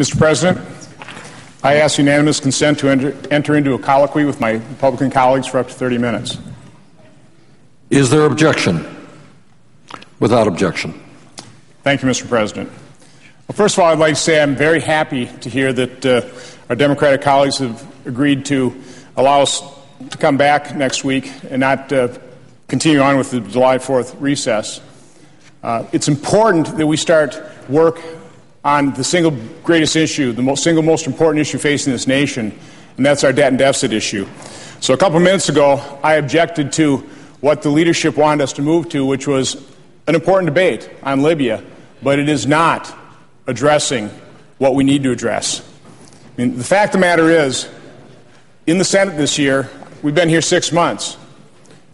Mr. President, I ask unanimous consent to enter into a colloquy with my Republican colleagues for up to 30 minutes. Is there objection? Without objection. Thank you, Mr. President. Well, first of all, I'd like to say I'm very happy to hear that our Democratic colleagues have agreed to allow us to come back next week and not continue on with the July 4th recess. It's important that we start work on the single greatest issue, the single most important issue facing this nation, and that's our debt and deficit issue. So a couple of minutes ago, I objected to what the leadership wanted us to move to, which was an important debate on Libya, but it is not addressing what we need to address. I mean, the fact of the matter is, in the Senate this year, we've been here 6 months.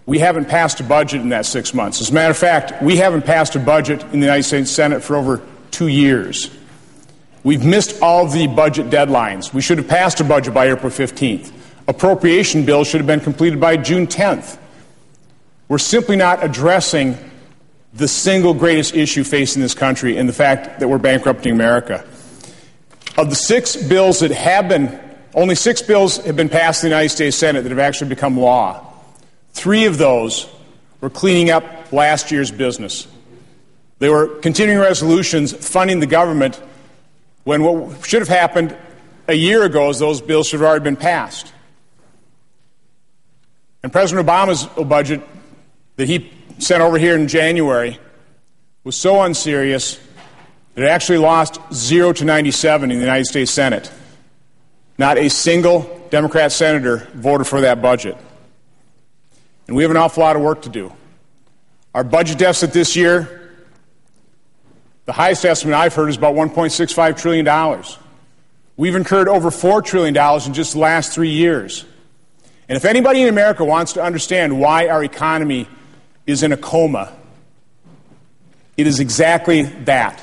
We haven't passed a budget in that 6 months. As a matter of fact, we haven't passed a budget in the United States Senate for over 2 years. We've missed all of the budget deadlines. We should have passed a budget by April 15th. Appropriation bills should have been completed by June 10th. We're simply not addressing the single greatest issue facing this country and the fact that we're bankrupting America. Of the 6 bills that have been, only 6 bills have been passed in the United States Senate that have actually become law. 3 of those were cleaning up last year's business. They were continuing resolutions funding the government when what should have happened a year ago is those bills should have already been passed. And President Obama's budget that he sent over here in January was so unserious that it actually lost 0 to 97 in the United States Senate. Not a single Democrat senator voted for that budget. And we have an awful lot of work to do. Our budget deficit this year, the highest estimate I've heard is about $1.65 trillion. We've incurred over $4 trillion in just the last 3 years. And if anybody in America wants to understand why our economy is in a coma, it is exactly that.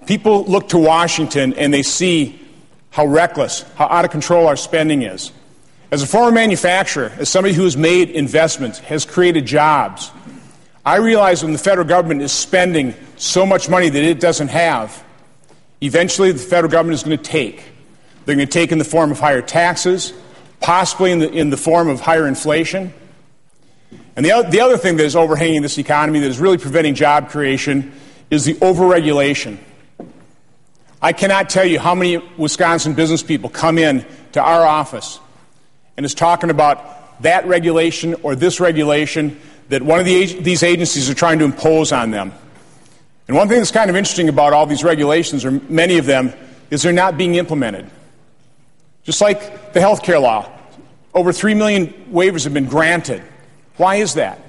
People look to Washington and they see how reckless, how out of control our spending is. As a former manufacturer, as somebody who has made investments, has created jobs, I realize when the federal government is spending so much money that it doesn't have, eventually the federal government is going to take. They're going to take in the form of higher taxes, possibly in the form of higher inflation. And the other thing that is overhanging this economy that is really preventing job creation is the overregulation. I cannot tell you how many Wisconsin business people come in to our office and is talking about that regulation or this regulation that one of these agencies are trying to impose on them. And one thing that's kind of interesting about all these regulations, or many of them, is they're not being implemented. Just like the health care law, over 3 million waivers have been granted. Why is that?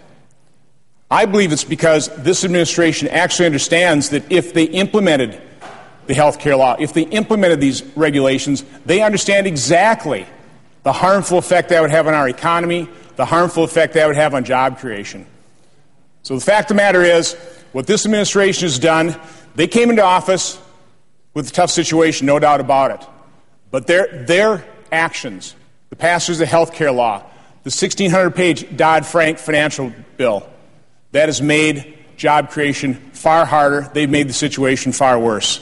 I believe it's because this administration actually understands that if they implemented the health care law, if they implemented these regulations, they understand exactly the harmful effect that would have on our economy, the harmful effect that would have on job creation. So the fact of the matter is, what this administration has done, they came into office with a tough situation, no doubt about it. But their actions, the passage of the health care law, the 1,600-page Dodd-Frank financial bill, that has made job creation far harder. They've made the situation far worse.